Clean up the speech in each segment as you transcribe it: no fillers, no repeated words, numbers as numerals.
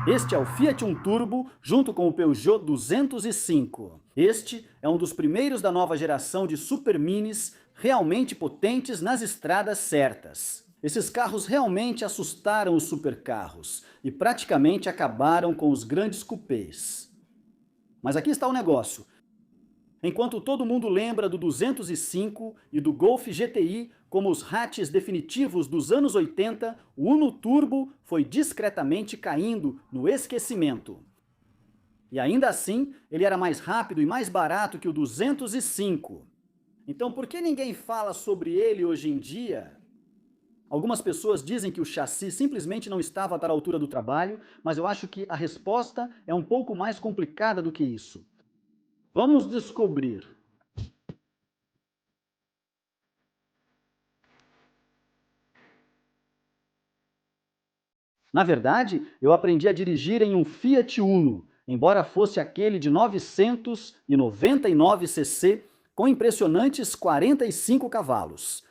Este é o Fiat Uno Turbo, junto com o Peugeot 205. Este é um dos primeiros da nova geração de super minis realmente potentes nas estradas certas. Esses carros realmente assustaram os supercarros e praticamente acabaram com os grandes cupês. Mas aqui está o negócio. Enquanto todo mundo lembra do 205 e do Golf GTI como os hatches definitivos dos anos 80, o Uno Turbo foi discretamente caindo no esquecimento. E ainda assim, ele era mais rápido e mais barato que o 205. Então por que ninguém fala sobre ele hoje em dia? Algumas pessoas dizem que o chassi simplesmente não estava para a altura do trabalho, mas eu acho que a resposta é um pouco mais complicada do que isso. Vamos descobrir. Na verdade, eu aprendi a dirigir em um Fiat Uno, embora fosse aquele de 999 cc, com impressionantes 45 cavalos.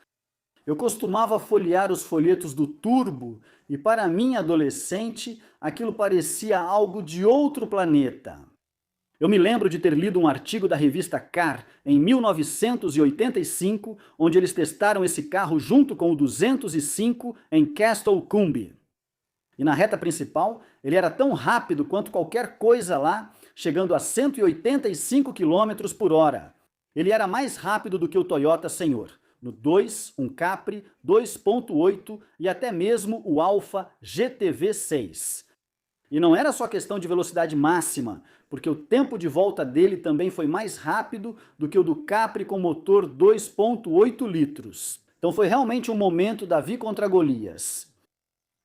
Eu costumava folhear os folhetos do Turbo e, para mim, adolescente, aquilo parecia algo de outro planeta. Eu me lembro de ter lido um artigo da revista Car, em 1985, onde eles testaram esse carro junto com o 205 em Castle Combe. E na reta principal, ele era tão rápido quanto qualquer coisa lá, chegando a 185 km por hora. Ele era mais rápido do que o Toyota Senhor, no 2, um Capri, 2.8 e até mesmo o Alfa GTV6. E não era só questão de velocidade máxima, porque o tempo de volta dele também foi mais rápido do que o do Capri com motor 2.8 litros. Então foi realmente um momento Davi contra Golias.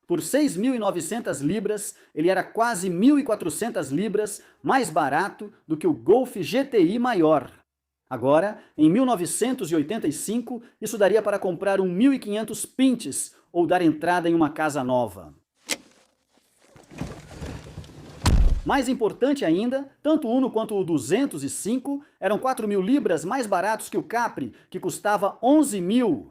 Por 6.900 libras, ele era quase 1.400 libras mais barato do que o Golf GTI maior. Agora, em 1985, isso daria para comprar um 1.500 Pints ou dar entrada em uma casa nova. Mais importante ainda, tanto o Uno quanto o 205 eram 4.000 libras mais baratos que o Capri, que custava 11.000.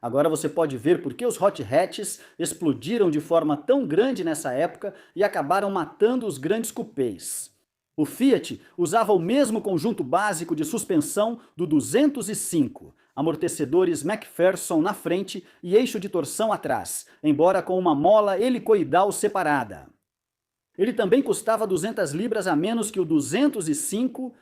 Agora você pode ver por que os hot hatches explodiram de forma tão grande nessa época e acabaram matando os grandes cupês. O Fiat usava o mesmo conjunto básico de suspensão do 205, amortecedores McPherson na frente e eixo de torção atrás, embora com uma mola helicoidal separada. Ele também custava 200 libras a menos que o 205,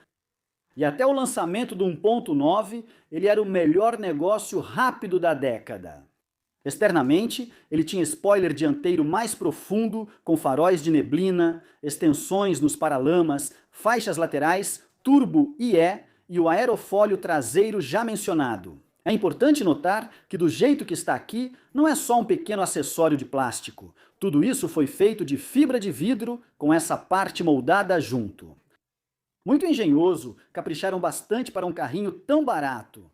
e até o lançamento do 1.9, ele era o melhor negócio rápido da década. Externamente, ele tinha spoiler dianteiro mais profundo, com faróis de neblina, extensões nos paralamas, faixas laterais, turbo IE e o aerofólio traseiro já mencionado. É importante notar que do jeito que está aqui, não é só um pequeno acessório de plástico. Tudo isso foi feito de fibra de vidro com essa parte moldada junto. Muito engenhoso, capricharam bastante para um carrinho tão barato.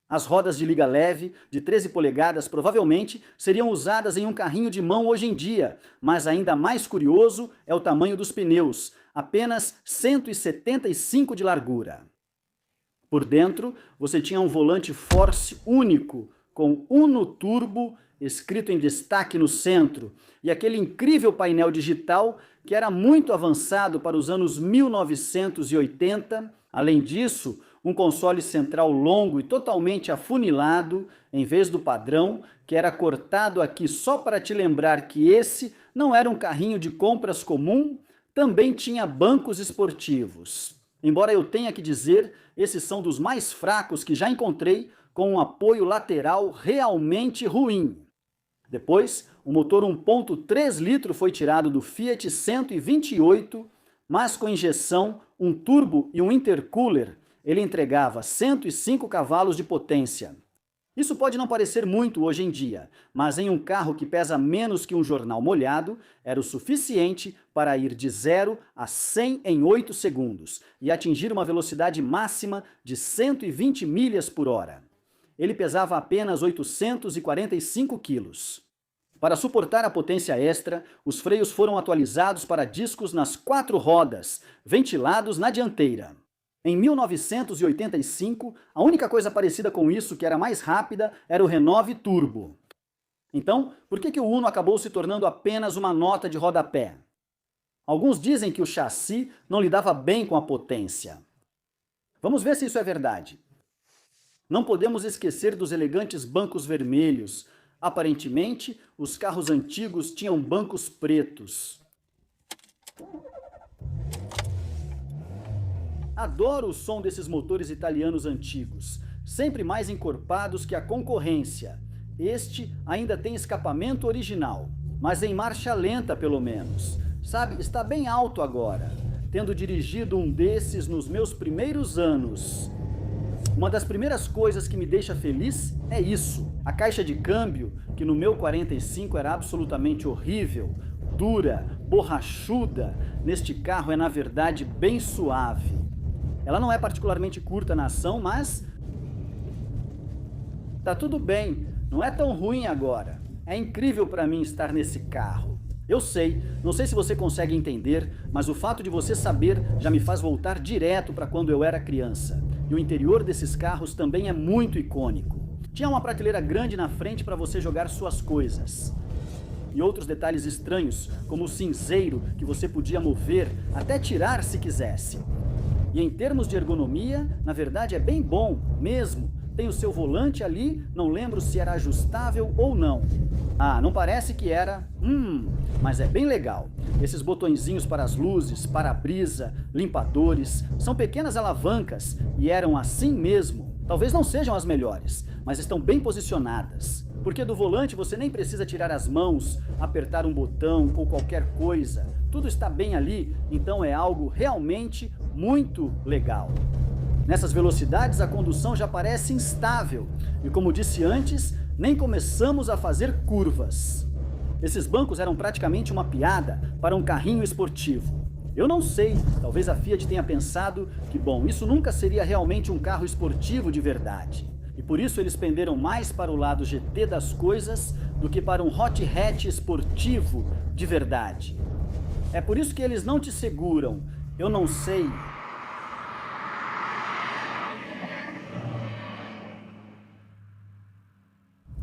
As rodas de liga leve, de 13 polegadas, provavelmente seriam usadas em um carrinho de mão hoje em dia, mas ainda mais curioso é o tamanho dos pneus, apenas 175 de largura. Por dentro, você tinha um volante Force único, com Uno Turbo escrito em destaque no centro, e aquele incrível painel digital que era muito avançado para os anos 1980. Além disso, um console central longo e totalmente afunilado, em vez do padrão, que era cortado aqui só para te lembrar que esse não era um carrinho de compras comum, também tinha bancos esportivos. Embora eu tenha que dizer, esses são dos mais fracos que já encontrei, com um apoio lateral realmente ruim. Depois, o motor 1.3 litro foi tirado do Fiat 128, mas com injeção, um turbo e um intercooler, ele entregava 105 cavalos de potência. Isso pode não parecer muito hoje em dia, mas em um carro que pesa menos que um jornal molhado, era o suficiente para ir de 0 a 100 em 8 segundos e atingir uma velocidade máxima de 120 milhas por hora. Ele pesava apenas 845 quilos. Para suportar a potência extra, os freios foram atualizados para discos nas 4 rodas, ventilados na dianteira. Em 1985, a única coisa parecida com isso que era mais rápida era o Renove Turbo. Então, por que o Uno acabou se tornando apenas uma nota de rodapé? Alguns dizem que o chassi não lidava bem com a potência. Vamos ver se isso é verdade. Não podemos esquecer dos elegantes bancos vermelhos. Aparentemente, os carros antigos tinham bancos pretos. Adoro o som desses motores italianos antigos, sempre mais encorpados que a concorrência. Este ainda tem escapamento original, mas em marcha lenta pelo menos. Sabe, está bem alto agora, tendo dirigido um desses nos meus primeiros anos. Uma das primeiras coisas que me deixa feliz é isso. A caixa de câmbio, que no meu 45 era absolutamente horrível, dura, borrachuda, neste carro é na verdade bem suave. Ela não é particularmente curta na ação, mas tá tudo bem, não é tão ruim agora. É incrível para mim estar nesse carro. Eu sei, não sei se você consegue entender, mas o fato de você saber já me faz voltar direto para quando eu era criança. E o interior desses carros também é muito icônico. Tinha uma prateleira grande na frente para você jogar suas coisas. E outros detalhes estranhos, como o cinzeiro que você podia mover, até tirar se quisesse. E em termos de ergonomia, na verdade é bem bom mesmo. Tem o seu volante ali, não lembro se era ajustável ou não. Ah, não parece que era? Mas é bem legal. Esses botõezinhos para as luzes, para-brisa, limpadores, são pequenas alavancas e eram assim mesmo. Talvez não sejam as melhores, mas estão bem posicionadas. Porque do volante você nem precisa tirar as mãos, apertar um botão ou qualquer coisa. Tudo está bem ali, então é algo realmente muito legal. Nessas velocidades a condução já parece instável e, como disse antes, nem começamos a fazer curvas. Esses bancos eram praticamente uma piada para um carrinho esportivo. Eu não sei, talvez a Fiat tenha pensado que, bom, isso nunca seria realmente um carro esportivo de verdade. E por isso eles penderam mais para o lado GT das coisas do que para um hot hatch esportivo de verdade. É por isso que eles não te seguram. Eu não sei.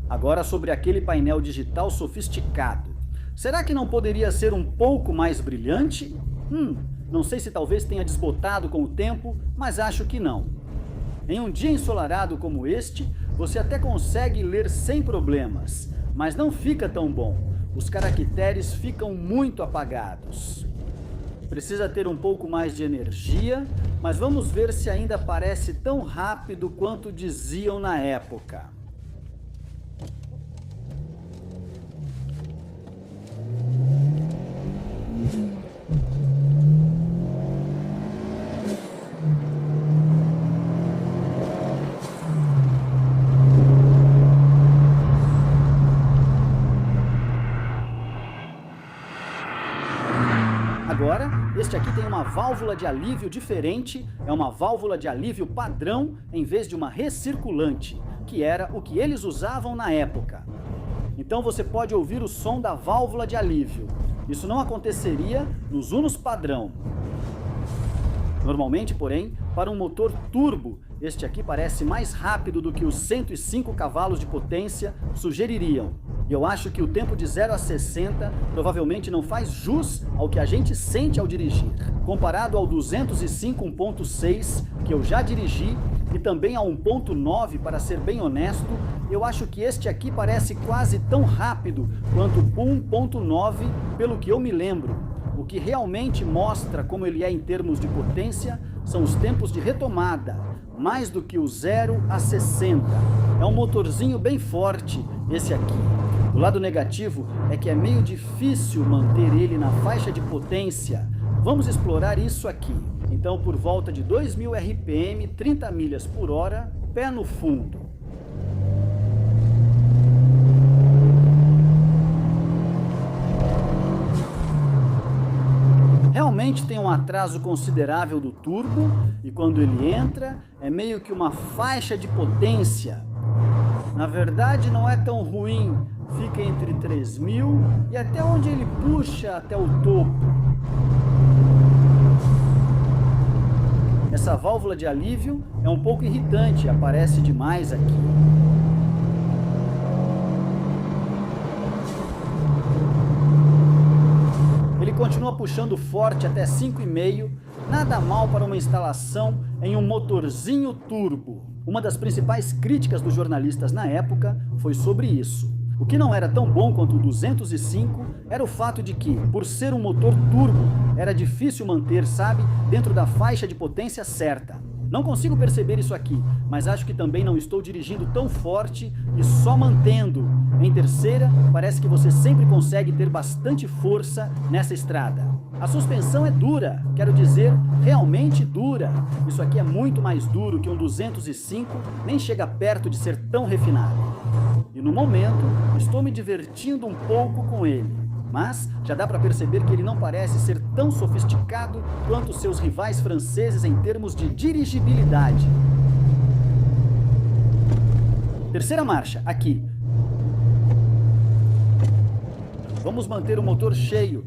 Agora sobre aquele painel digital sofisticado. Será que não poderia ser um pouco mais brilhante? Não sei se talvez tenha desbotado com o tempo, mas acho que não. Em um dia ensolarado como este, você até consegue ler sem problemas, mas não fica tão bom. Os caracteres ficam muito apagados. Precisa ter um pouco mais de energia, mas vamos ver se ainda parece tão rápido quanto diziam na época. Agora, este aqui tem uma válvula de alívio diferente, é uma válvula de alívio padrão em vez de uma recirculante, que era o que eles usavam na época. Então você pode ouvir o som da válvula de alívio. Isso não aconteceria nos Unos padrão. Normalmente, porém, para um motor turbo, este aqui parece mais rápido do que os 105 cavalos de potência sugeririam. E eu acho que o tempo de 0 a 60 provavelmente não faz jus ao que a gente sente ao dirigir. Comparado ao 205 1.6 que eu já dirigi e também ao 1.9, para ser bem honesto, eu acho que este aqui parece quase tão rápido quanto o 1.9 pelo que eu me lembro. O que realmente mostra como ele é em termos de potência são os tempos de retomada, mais do que o 0 a 60. É um motorzinho bem forte, esse aqui. O lado negativo é que é meio difícil manter ele na faixa de potência. Vamos explorar isso aqui. Então, por volta de 2000 RPM, 30 milhas por hora, pé no fundo. Realmente tem um atraso considerável do turbo e quando ele entra é meio que uma faixa de potência. Na verdade não é tão ruim, fica entre 3000 e até onde ele puxa até o topo. Essa válvula de alívio é um pouco irritante, aparece demais aqui. continua puxando forte até 5,5, nada mal para uma instalação em um motorzinho turbo. Uma das principais críticas dos jornalistas na época foi sobre isso. O que não era tão bom quanto o 205 era o fato de que, por ser um motor turbo, era difícil manter, sabe, dentro da faixa de potência certa. Não consigo perceber isso aqui, mas acho que também não estou dirigindo tão forte e só mantendo. Em terceira, parece que você sempre consegue ter bastante força nessa estrada. A suspensão é dura, quero dizer, realmente dura. Isso aqui é muito mais duro que um 205, nem chega perto de ser tão refinado. E no momento, estou me divertindo um pouco com ele. Mas já dá para perceber que ele não parece ser tão sofisticado quanto seus rivais franceses em termos de dirigibilidade. Terceira marcha, aqui. Vamos manter o motor cheio.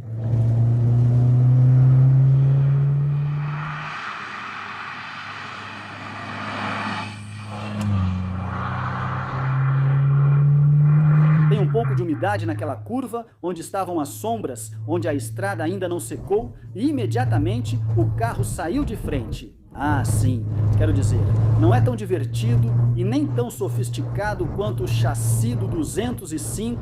Tem um pouco de umidade naquela curva, onde estavam as sombras, onde a estrada ainda não secou, e imediatamente o carro saiu de frente. Ah, sim, quero dizer, não é tão divertido e nem tão sofisticado quanto o chassi do 205.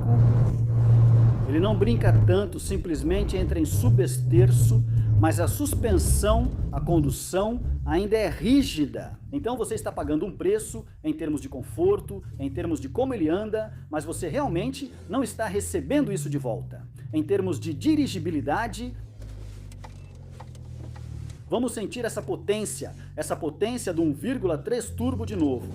Ele não brinca tanto, simplesmente entra em subesterço, mas a suspensão, a condução, ainda é rígida. Então você está pagando um preço em termos de conforto, em termos de como ele anda, mas você realmente não está recebendo isso de volta. Em termos de dirigibilidade, vamos sentir essa potência do 1,3 turbo de novo.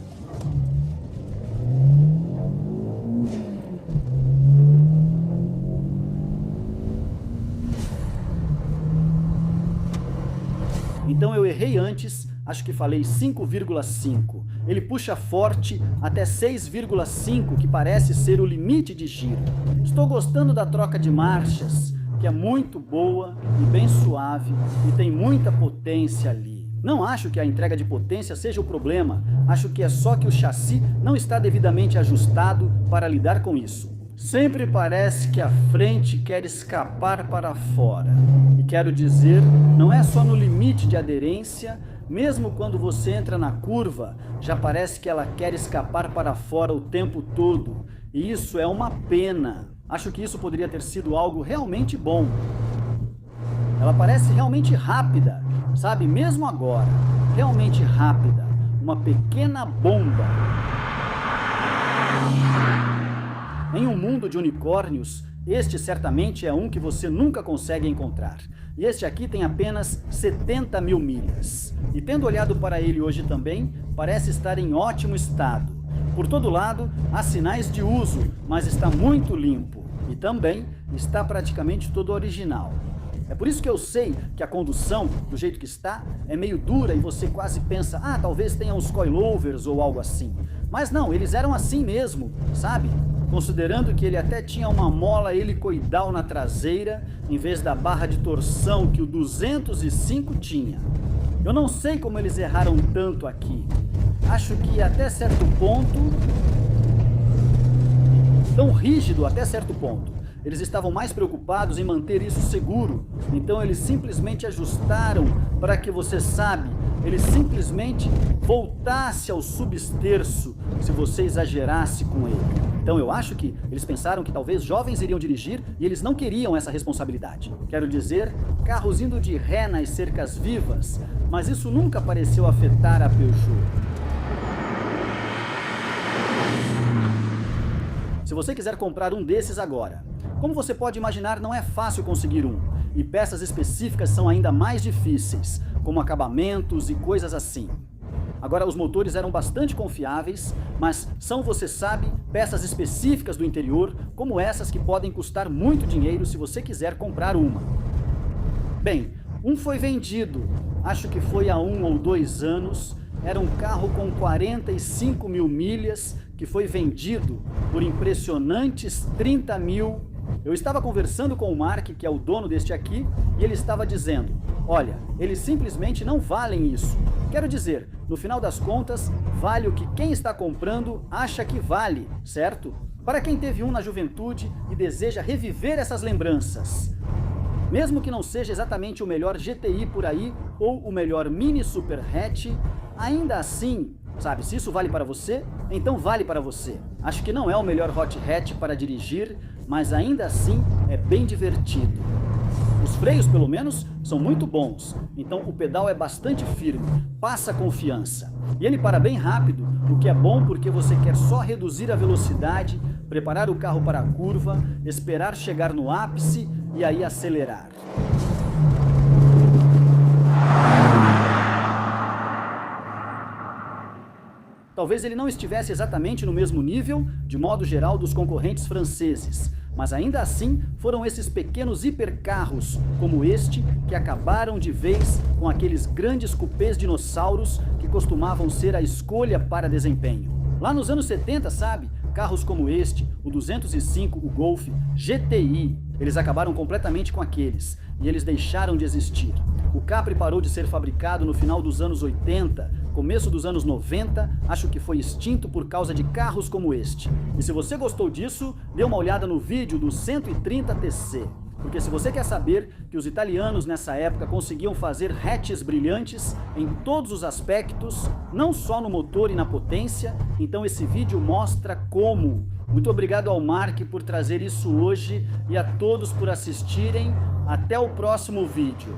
Então eu errei antes, acho que falei 5,5. Ele puxa forte até 6,5, que parece ser o limite de giro. Estou gostando da troca de marchas, que é muito boa e bem suave e tem muita potência ali. Não acho que a entrega de potência seja o problema, acho que é só que o chassi não está devidamente ajustado para lidar com isso. Sempre parece que a frente quer escapar para fora. E quero dizer, não é só no limite de aderência, mesmo quando você entra na curva, já parece que ela quer escapar para fora o tempo todo. E isso é uma pena. Acho que isso poderia ter sido algo realmente bom. Ela parece realmente rápida, sabe? Mesmo agora, realmente rápida. Uma pequena bomba. Em um mundo de unicórnios, este certamente é um que você nunca consegue encontrar. E este aqui tem apenas 70 mil milhas. E tendo olhado para ele hoje também, parece estar em ótimo estado. Por todo lado, há sinais de uso, mas está muito limpo. E também está praticamente todo original. É por isso que eu sei que a condução, do jeito que está, é meio dura e você quase pensa, talvez tenha uns coilovers ou algo assim. Mas não, eles eram assim mesmo, sabe? Considerando que ele até tinha uma mola helicoidal na traseira, em vez da barra de torção que o 205 tinha. Eu não sei como eles erraram tanto aqui. Acho que até certo ponto, tão rígido até certo ponto. Eles estavam mais preocupados em manter isso seguro, então eles simplesmente ajustaram para que você sabe, ele simplesmente voltasse ao subesterço se você exagerasse com ele. Então eu acho que eles pensaram que talvez jovens iriam dirigir e eles não queriam essa responsabilidade. Quero dizer, carros indo de ré nas cercas vivas, mas isso nunca pareceu afetar a Peugeot. Se você quiser comprar um desses agora, como você pode imaginar, não é fácil conseguir um, e peças específicas são ainda mais difíceis, como acabamentos e coisas assim. Agora, os motores eram bastante confiáveis, mas são, você sabe, peças específicas do interior, como essas que podem custar muito dinheiro se você quiser comprar uma. Bem, um foi vendido, acho que foi há 1 ou 2 anos, era um carro com 45 mil milhas, que foi vendido por impressionantes 30 mil. Eu estava conversando com o Mark, que é o dono deste aqui, e ele estava dizendo, olha, eles simplesmente não valem isso. Quero dizer, no final das contas, vale o que quem está comprando acha que vale, certo? Para quem teve um na juventude e deseja reviver essas lembranças. Mesmo que não seja exatamente o melhor GTI por aí ou o melhor mini super hatch, ainda assim, sabe, se isso vale para você, então vale para você. Acho que não é o melhor hot hatch para dirigir, mas ainda assim é bem divertido. Os freios, pelo menos, são muito bons, então o pedal é bastante firme, passa confiança. E ele para bem rápido, o que é bom porque você quer só reduzir a velocidade, preparar o carro para a curva, esperar chegar no ápice e aí acelerar. Talvez ele não estivesse exatamente no mesmo nível, de modo geral, dos concorrentes franceses, mas ainda assim foram esses pequenos hipercarros, como este, que acabaram de vez com aqueles grandes cupês dinossauros que costumavam ser a escolha para desempenho. Lá nos anos 70, sabe? Carros como este, o 205, o Golf, GTI, eles acabaram completamente com aqueles, e eles deixaram de existir. O Capri parou de ser fabricado no final dos anos 80, começo dos anos 90, acho que foi extinto por causa de carros como este. E se você gostou disso, dê uma olhada no vídeo do 130TC. Porque se você quer saber que os italianos nessa época conseguiam fazer hatches brilhantes em todos os aspectos, não só no motor e na potência, então esse vídeo mostra como. Muito obrigado ao Mark por trazer isso hoje e a todos por assistirem. Até o próximo vídeo.